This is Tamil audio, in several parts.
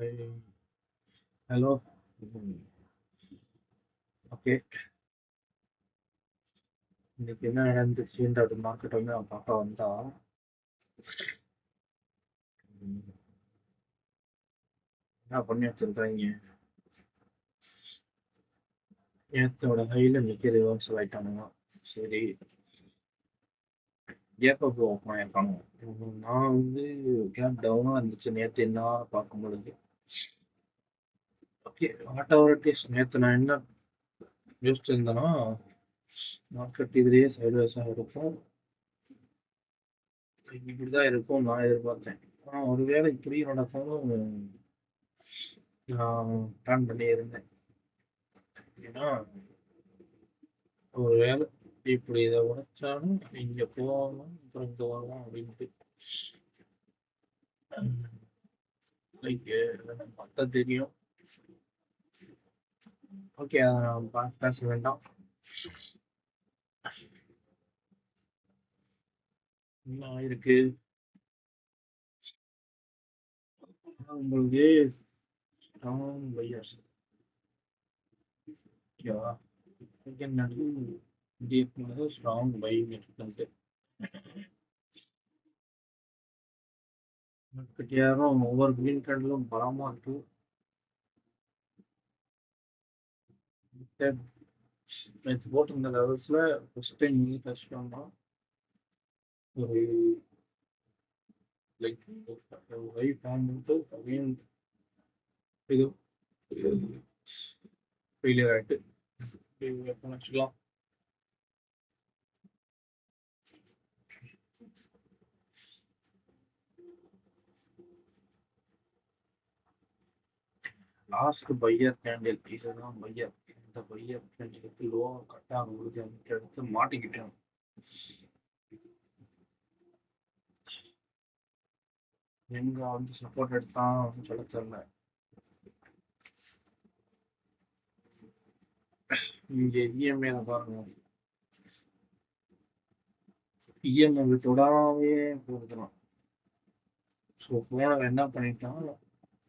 Hey, hello. ஓகே. இன்னைக்கு என்ன நடந்துச்சுன்ற மார்க்கெட் வந்து நான் பார்க்க வந்தா, ம், என்ன பண்ணி வச்சிருக்காங்க? நேத்தோட ஹைல இன்னைக்கு ரிவர்சல் ஆயிட்டானுங்க. சரி, கேப் அப் ஓப்பன் ஆயிருக்காங்க. நான் வந்து கேப் டவுனா இருந்துச்சு நேத்து என்ன பார்க்கும் பொழுது. Okay, what ever it is. நேத்து நான் என்ன யோசிச்சிருந்தேன்னா, மார்க்கெட் இதுலயே சைட்வேஸா இருக்கும், இப்படிதான் இருக்கும் நான் எதிர்பார்த்தேன். ஆனா ஒருவேளை இப்படி நடக்கும்னு நான் பிளான் பண்ணி இருந்தேன். ஏன்னா ஒருவேளை இப்படி இதை உடைச்சாலும் இங்க போகலாம், அப்புறம் இங்க வரலாம் அப்படின்ட்டு லைக் பார்த்தா தெரியும். ஓகே, அதை நான் பேச வேண்டாம். என்ன ஆயிருக்கு உங்களுக்கு? ஸ்ட்ராங் பையர்ஸ், ஓகேவா? என்னது இந்திய ஸ்ட்ராங் பை இருக்குன்ட்டு மார்க்கெட் யாரும் ஒவ்வொரு கிரீன் ட்ரெண்ட்லும் பலமா இருக்கு. நேற்று போட்டிருந்த லெவல்ஸ்ல ஃபர்ஸ்ட் டைம் டச் பண்ணோம். ஒரு லைக் ஹை ஃபார்ம் பண்ணிட்டு அகைன் இது ஃபெயிலியர் ஆயிட்டு வச்சுக்கலாம். லாஸ்ட் பையர் கேண்டில் இதுதான் பையர். இந்த பையர் கேண்டிலுக்கு லோ கட் ஆகும் பொழுது எடுத்து மாட்டிக்கிட்டேன். எங்க வந்து சப்போர்ட் எடுத்தான் சொல்ல தெரியல. இங்க இஎம்ஐ பாருங்க, இஎம்ஐ தொடாமே போடுறான். ஸோ போனவன் என்ன பண்ணிட்டான்,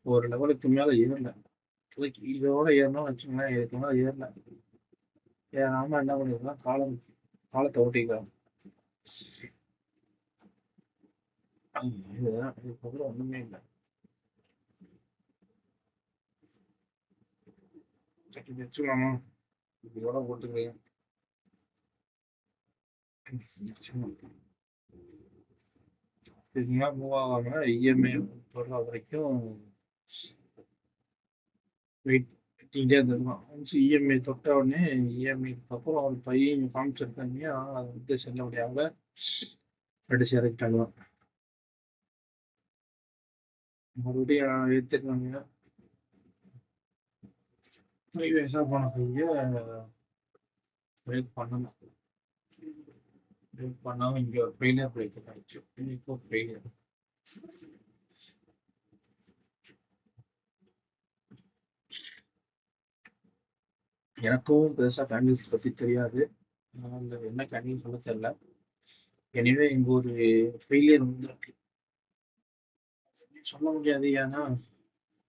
ஒரு லெவலுக்கு மேல ஏறல. இதோட ஏறணும்னு வச்சுக்கோங்களேன், இதுக்கு மேல ஏறல. ஏறாம என்ன பண்ணிருக்கான், காலத்தை ஓட்டிக்கிறான். இதுதான், இதுக்கப்புறம் ஒண்ணுமே இல்லை. சரி வச்சுக்கலாமா, இதோட போட்டுக்கிறேன். இதுனா மூவ் ஆகாம இஎம்ஐ போடுற வரைக்கும் வெயிட் பண்ணிட்டே இருந்திருக்கலாம். ஒன்ஸ் இஎம்ஐ தொட்ட உடனே இஎம்ஐக்கு அப்புறம் ஒரு பையன் காமிச்சிருக்காங்க, ஆனால் அது வந்து செல்ல முடியாம அடிச்சு இறக்கிட்டாங்க. மறுபடியும் ஏற்றிருக்காங்க. ப்ரீவியஸாக போன பையன் பிரேக் பண்ணணும். பிரேக் பண்ணாமல் இங்கே ஒரு ஃபெயிலியர் பிரேக் ஆயிடுச்சு. இப்போ ஃபெயிலியர். எனக்கும் பெருசாக கேண்டில்ஸ் பற்றி தெரியாது, அந்த என்ன கேண்டில் சொல்ல தெரியல. எனிவே இங்கே ஒரு ஃபெயிலியர் வந்துருக்கு, சொல்ல முடியாது. ஏன்னா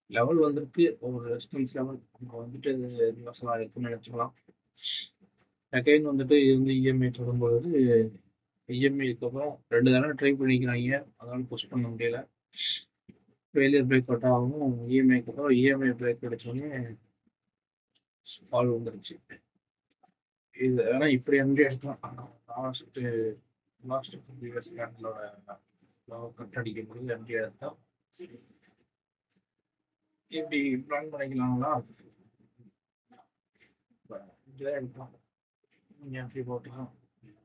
லெவல் வந்திருக்கு, ஒரு ரெசிஸ்டன்ஸ் லெவல் அங்கே வந்துட்டு ரிவர்சல் இருக்குன்னு நினச்சிக்கலாம். அகைன் வந்துட்டு இருந்து இஎம்ஐ தொடும்பொழுது இஎம்ஐக்கு அப்புறம் 2 தடவை ட்ரை பண்ணிக்கிறாங்க, அதனால புஷ் பண்ண முடியல. ஃபெயிலியர் பிரேக் அவுட் ஆகும், இஎம்ஐக்கு அப்புறம் இஎம்ஐ பிரேக் அடிச்சோடனே ஃபால் வந்துருச்சு. இது ஆனா இப்படி என்ட்ரி எடுக்கலாம். லாஸ்ட் லாஸ்ட் ப்ரீவியஸ் கேண்டலோட கட் அடிக்கும் போது என்ட்ரி எடுத்தா இப்படி பிளான் பண்ணிக்கலாங்களா? இப்படிதான் எடுக்கலாம். நீங்க என்ட்ரி போட்டுக்கலாம்.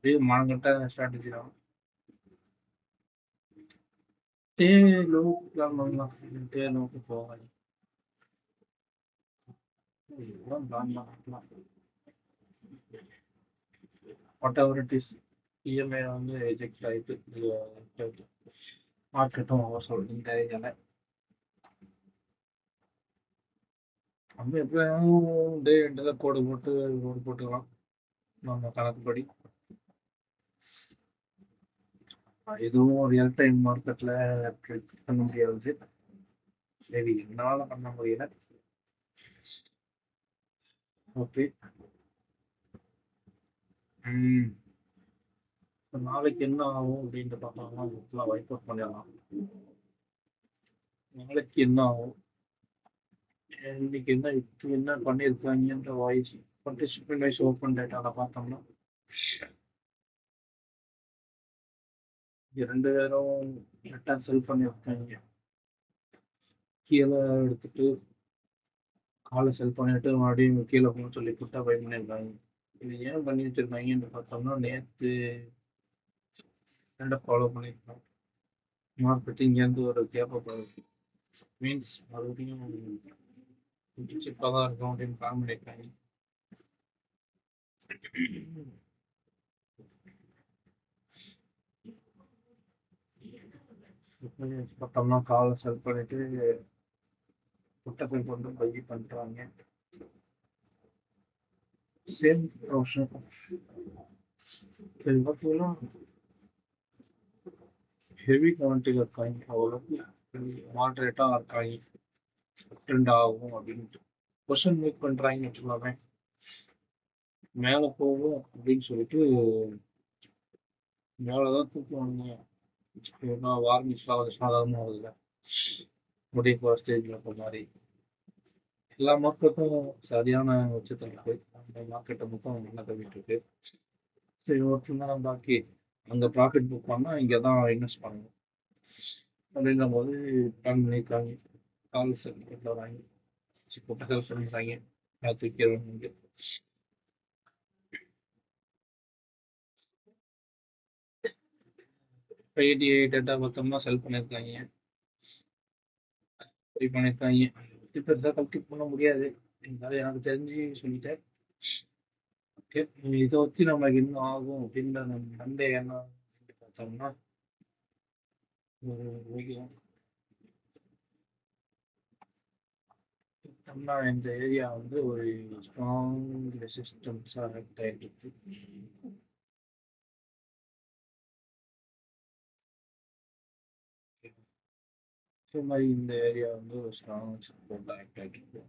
இது மானங்கட்ட ஸ்ட்ராட்டஜி தான். டே லோ பிளான் பண்ணலாம், டே லோக்கு போகாது. இதுதான் பிளான் பண்ணலாம். What ever it is, EMI வந்து எஜெக்ட் ஆயிட்டு மார்க்கெட்டும் ஓவர் சொல்லிட்டு தெரியல. நம்ம எப்படியும் டே எண்டில் கோடு போட்டுக்கலாம் நம்ம கணக்குப்படி. எதுவும் ரியல் டைம் மார்க்கெட்ல ட்ரேட் பண்ண முடியாது. சரி என்னால பண்ண முடியல. ஓகே. ம். இப்ப நாளைக்கு என்ன ஆகும் அப்படின்ட்டு பார்த்தோம்னா, புக்லாம் வைப் அவுட் பண்ணிடலாம். நாளைக்கு என்ன ஆகும்? இன்னைக்கு என்ன இப்ப என்ன பண்ணியிருக்காங்கன்ற வாய்ஸ் பார்ட்டிசிபென்ட் வைஸ் ஓப்பன் டேட்டால பார்த்தோம்னா, 2 பேரும் கரெக்டா செல் பண்ணியிருக்காங்க. கீழ எடுத்துட்டு கால செல் பண்ணிட்டு மறுபடியும் கீழ போன்னு சொல்லி புட்டா பை பண்ணியிருக்காங்க. இது ஏன் பண்ணி வச்சிருக்காங்கன்னு பார்த்தோம்னா, நேத்து ட்ரெண்ட ஃபாலோ பண்ணியிருக்காங்க. மார்க்கெட் இங்கேருந்து ஒரு கேப்ப மீன்ஸ் மறுபடியும் கொஞ்சம் சீப்பா தான் இருக்கும் அப்படின்னு பிளான் பண்ணியிருக்காங்க. பார்த்தோம்னா காலை செல் பண்ணிட்டு புட்டை கொண்டு பை பண்றாங்க. Same profession. இது பார்த்தீங்கன்னா ஹெவி குவான்டிட்டியில் இருக்காங்க. அவ்வளோக்கு மாடரேட்டாக இருக்காங்க. ட்ரெண்ட் ஆகும் அப்படின்ட்டு கொஷன் மேக் பண்ணுறாங்கன்னு வச்சுக்கோங்க. மேலே போகும் அப்படின்னு சொல்லிட்டு மேலே தான் தூக்குவாங்க. ஏன்னா வார்னிஷ்லாம் அது சாதாரணமாக ஆகுதுல்ல, முடிய போகிற ஸ்டேஜில் இருக்க மாதிரி எல்லா மார்க்கெட்டும் சரியான உச்சத்தில் இருக்கு. அந்த மார்க்கெட்டை மட்டும் நல்லா தவிட்டு இருக்கு. சரி ஒருத்தர் தான் பாக்கி அங்கே ப்ராஃபிட் புக் பண்ணால் இங்கே தான் இன்வெஸ்ட் பண்ணணும் அப்படின்ற போது பிளான் பண்ணியிருக்காங்க. கால் செல் வராங்க, புட்டை செல் பண்ணுறாங்க. தூக்கிடுவாங்க. 88 டேட்டா மொத்தமாக செல் பண்ணியிருக்காங்க. சரி பண்ணியிருக்காங்க. இது பெருசாக கல்டிவேட் பண்ண முடியாது. இருந்தாலும் எனக்கு தெரிஞ்சு சொல்லிட்டேன். ஓகே, இதை வச்சு நமக்கு என்ன ஆகும் அப்படின்ற மண்டே என்ன அப்படின்னு பார்த்தோம்னா, ஒரு மிகவும் பார்த்தோம்னா இந்த ஏரியா வந்து ஒரு ஸ்ட்ராங் ரெசிஸ்டன்ஸாக ஆக்ட் ஆகிட்டு இருக்கு. அதே மாதிரி இந்த ஏரியா வந்து ஒரு ஸ்ட்ராங் சப்போர்ட் ஆக்ட் ஆகிட்டு இருக்கு.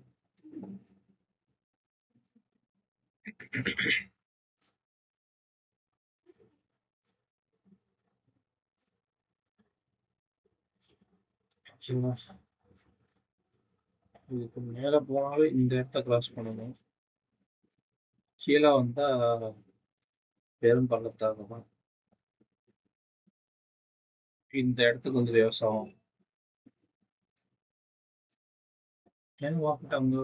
ஆக்சுவலா இதுக்கு மேலே போனாலும் இந்த இடத்த கிராஸ் பண்ணணும். கீழே வந்தா பெரும் பள்ளத்தாக்கு தான். இந்த இடத்துக்கு வந்து விவசாயம் ஏன்னா மார்க்கெட் அங்கே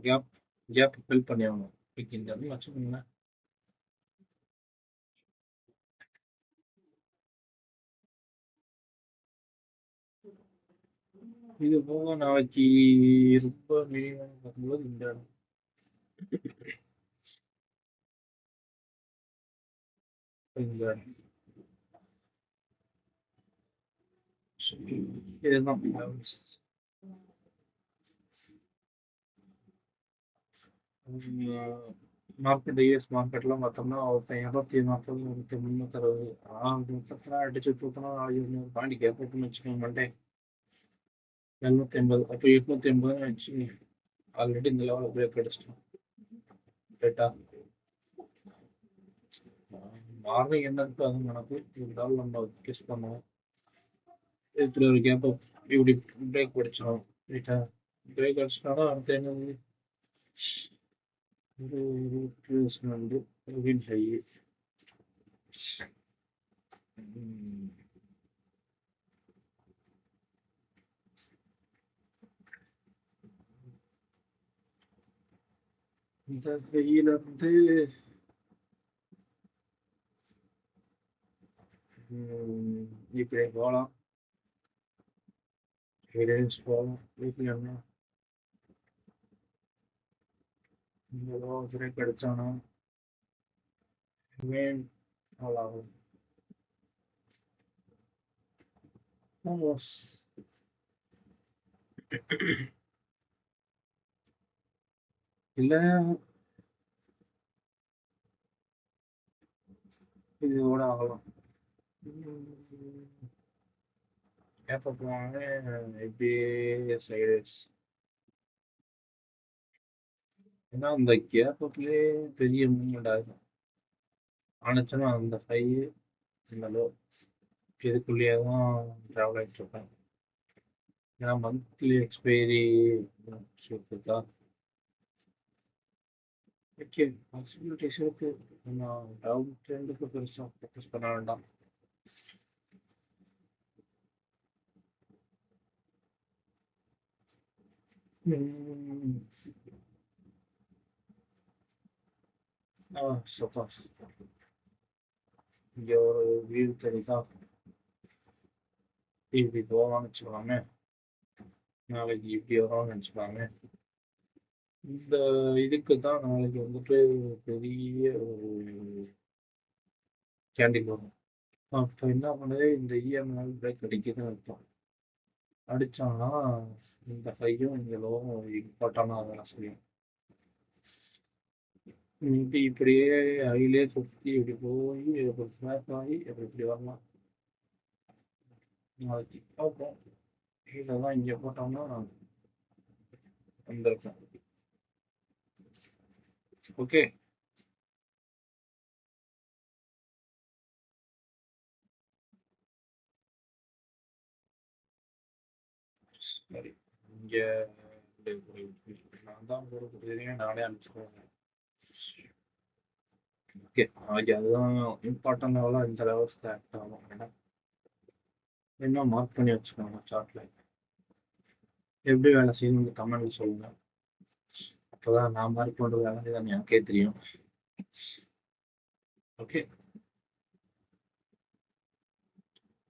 கேப் கேப் ஃபில் பண்ணி ஆகணும். இந்த வச்சுக்கோங்களேன். இது போக நாளைக்கு ரொம்ப மினிமம் பார்க்கும்போது இந்த இடம் இந்த இடம் இதுதான் மார்க்கெட் யூஎஸ் மார்க்கெட்லாம் பார்த்தோம்னா ஒருத்தன் 240 ஒருத்தன் 360 முப்பத்தெல்லாம் அடிச்சு தூக்கினா நாளைக்கு பாண்டி கேட்போம்னு வச்சுக்கோங்க மண்டே 780. அப்போ 880 வச்சு ஆல்ரெடி இந்த லெவலில் பிரேக் அடிச்சிட்டோம். ரைட்டா, மார்னிங் என்ன இருக்கோ அது நடக்கு. இருந்தாலும் நம்ம கெஸ் பண்ணுவோம். இப்படி ஒரு கேப் இப்படி பிரேக் படிச்சிடும். ரைட்டா, பிரேக் அடிச்சிட்டாலும் அடுத்த என்னது ஒரு வந்து வின் ஹை. இந்த கையில இருந்து இப்படி போகலாம். போகலாம் வீட்டில் என்ன ஏதோ பிரேக் அடிச்சானா வேன் ஆகும். இல்லை இதோட ஆகலாம். கேப்ப போவாங்க இப்படியே சைடு. ஏன்னா அந்த கேப்பப்லேயே பெரிய மூவ்மெண்ட் ஆகும். ஆனிச்சுன்னா அந்த ஹை இந்த லோ இதுக்குள்ளேயே தான் ட்ராவல் ஆகிட்டு இருப்பேன். ஏன்னா மந்த்லி எக்ஸ்பைரி இருக்கா. ஓகே, பாசிபிலிட்டிஸ் இருக்கு. நான் டவுன் ட்ரெண்டுக்கு பெருசாக ஃபோக்கஸ் பண்ண வேண்டாம். சூப்பர். இங்கே ஒரு வியூ தெரியுதா? இப்படி போகலாம்னு வச்சுக்கலாமே. நாளைக்கு இப்படி வரோம்னு வச்சுக்கலாமே. இந்த இதுக்கு தான் நாளைக்கு வந்துட்டு பெரிய ஒரு கேண்டில் வரும். அப்போ என்ன பண்ணுது, இந்த இஎம்ஐ பிரேக் அடிக்குதுன்னு அர்த்தம். அடிச்சாங்கன்னா இந்த ஹையும் இந்த லோவும் இம்பார்ட்டண்டாக வேலை செய்யும். இப்படி இப்படியே ஹைலே சுற்றி இப்படி போய் ஒரு ஸ்னாப் ஆகி அப்படி இப்படி வரலாம். நாளைக்கு பார்ப்போம். இதெல்லாம் இங்கே போட்டோம்னா வந்திருக்கும். ஓகே, சரி. இங்கே நான் தான் போகிறதுக்கு நானே அனுப்பிச்சுக்கோங்க. ஓகே, நாளைக்கு அதுதான் இம்பார்ட்டன்ட் லெவலாக இந்த லெவல் ஸ்டார்ட் ஆகும். என்ன மார்க் பண்ணி வச்சுக்கோங்க சார்ட்ல. எப்படி வேலை செய்யணும்னு கமெண்ட்ல சொல்லுங்க. அப்போதான் நான் மார்க் பண்ணுற வேலை தான் எனக்கே தெரியும். ஓகே,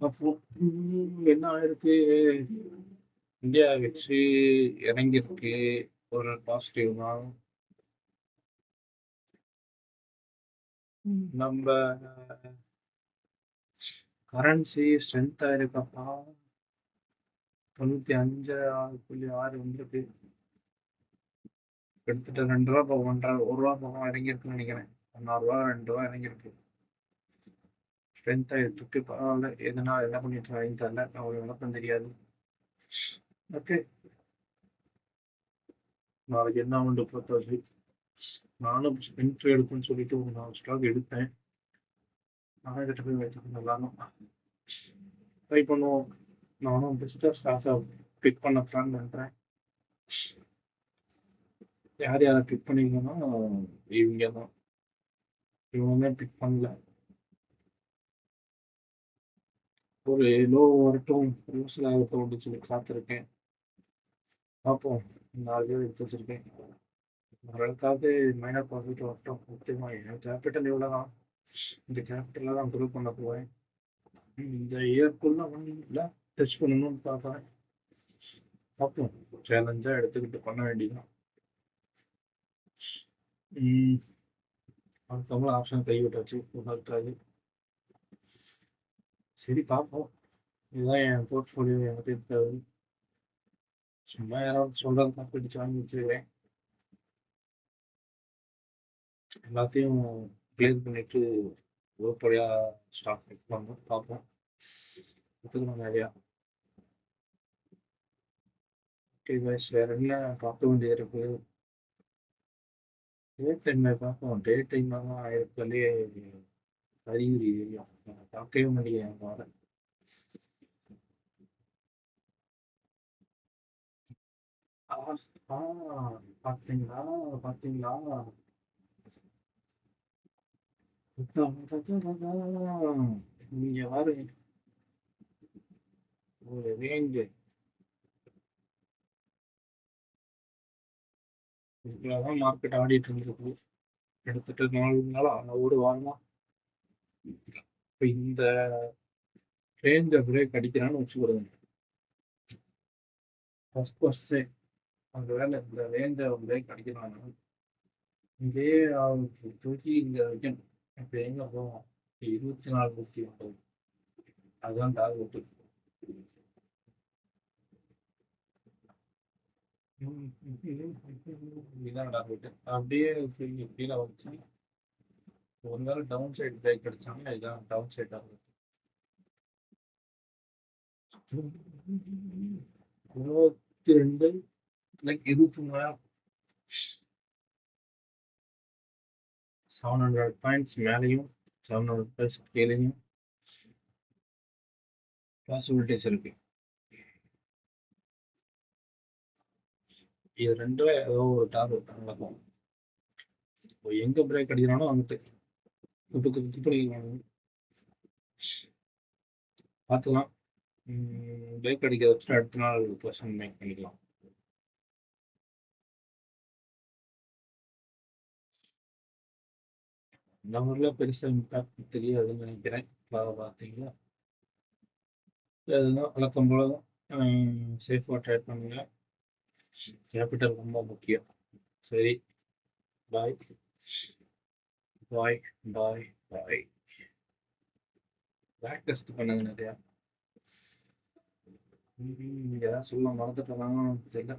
அப்போ என்ன ஆயிருக்கு, இந்தியா வச்சு இறங்கியிருக்கு. ஒரு பாசிட்டிவ் தான். நம்ம கரன்சி ஸ்ட்ரென்த் ஆயிருக்கப்பா. 95.6 வந்துருக்கு. எடுத்துட்டு 2 ரூபா போகும், 1 ரூபா போகும் இறங்கியிருக்குன்னு நினைக்கிறேன். 1.5 ரூபா 2 ரூபா இறங்கியிருக்கு. ஸ்ட்ரென்த் ஆயிருக்கு, பரவாயில்ல. எதுனா என்ன பண்ணிட்டு இருக்காங்கன்னு தெரியல, அவங்களுக்கு விளக்கம் தெரியாது. ஓகே, நாளைக்கு என்ன உண்டு பொறுத்தவரை. நானும் ஸ்பின் ட்ரேடுக்குன்னு சொல்லிட்டு ஒரு 4 ஸ்டாக் எடுத்தேன். நானே கிட்ட போய் வச்சுருந்தாலும் ட்ரை பண்ணுவோம். நானும் பெஸ்ட்டாக ஸ்டாக்கை பிக் பண்ண பிளான் பண்ணுறேன். யார் யாரை பிக் பண்ணிக்கணும்னா இவங்க தான். இவங்க பிக் பண்ணல. ஒரு லோ வரட்டும், ரிவர்சல் ஆகட்டும் அப்படின்னு சொல்லி காத்திருக்கேன். பார்ப்போம். 4 பேர் எடுத்து வச்சிருக்கேன். ஓரளவுக்காவது மைனர் ப்ராஃபிட் வரட்டும். முக்கியமாக என் கேபிட்டல் இவ்வளோ தான். இந்த கேபிட்டலில் தான் க்ரோ பண்ண போவேன். இந்த இயர்க்குள்ள ஒன்றும் டச் பண்ணணும்னு பார்க்குறேன். பார்ப்போம். சேலஞ்சாக எடுத்துக்கிட்டு பண்ண வேண்டியதான். அடுத்தவங்களும் ஆப்ஷன் கைவிட்டாச்சு, இருக்காது. சரி, பார்ப்போம். இதுதான் என் போர்ட்ஃபோலியோ எனக்கு இருக்காது. சும்மா யாராவது சொல்றது தான் பிடிச்சு வாங்கி வச்சிருக்கேன். எல்லாத்தையும் கிளியர் பண்ணிட்டு உருப்படியாக ஸ்டாக் பிக் பண்ணணும். பார்ப்போம், கற்றுக்கணும் நிறையா. ஓகே கைஸ், வேற என்ன பார்க்க வேண்டியது இருக்கு? டே டைமில் பார்ப்போம். டே டைமில் தான் இருக்கிறதுலே அறிகுறி தெரியும். பார்க்கவே முடியல என்னால். பார்த்தீங்களா பார்த்தீங்களா? நீங்க பாரு, ஒரு ரேஞ்சு இதுக்குள்ளதான் மார்க்கெட் ஆடிட்டு இருந்திருக்கு. எடுத்துட்டு 4 நாள் ஒரு வாரமா இப்போ இந்த ரேஞ்சை பிரேக் அடிக்கிறான்னு வச்சுக்கிறது. ஃபர்ஸ்ட் அந்த வேலை இந்த ரேஞ்சை பிரேக் அடிக்கிறாங்க. இதே தூக்கி இங்க வைக்கணும். இப்போ எங்க போவோம்? 24.9 அதுதான் டார்கெட். இதுதான் டார்கெட். அப்படியே கீழே வச்சு ஒரு நாள் டவுன் சைடு பிரேக் அடிச்சாங்கன்னா இதுதான் down side target. 22 like 23,000 700 points மேலேயும் 700 பிளஸ் கீழேயும் பாசிபிலிட்டிஸ் இருக்கு. இது ரெண்டுல ஏதோ ஒரு டார்கெட் நடக்கும். இப்போ எங்க பிரேக் அடிக்கிறானோ வந்துட்டு துப்பு பார்த்துக்கலாம். பிரேக் அடிக்கிறத வச்சுட்டு அடுத்த நாள் கொஸ்டின் மேக் பண்ணிக்கலாம். இந்த ஊர்ல பெருசா இம்பாக்ட் தெரியாதுன்னு நினைக்கிறேன். பார்த்தீங்களா, அதுதான் வழக்கம் போல தான். சேஃபாக ட்ரேட் பண்ணுங்க. கேபிட்டல் ரொம்ப முக்கியம். சரி, பாய் பாய் பாய் பாய். பேக் டெஸ்ட் பண்ணது நிறையா. ஏதாவது சொல்ல மறந்துட்டேன்னா தெரியல.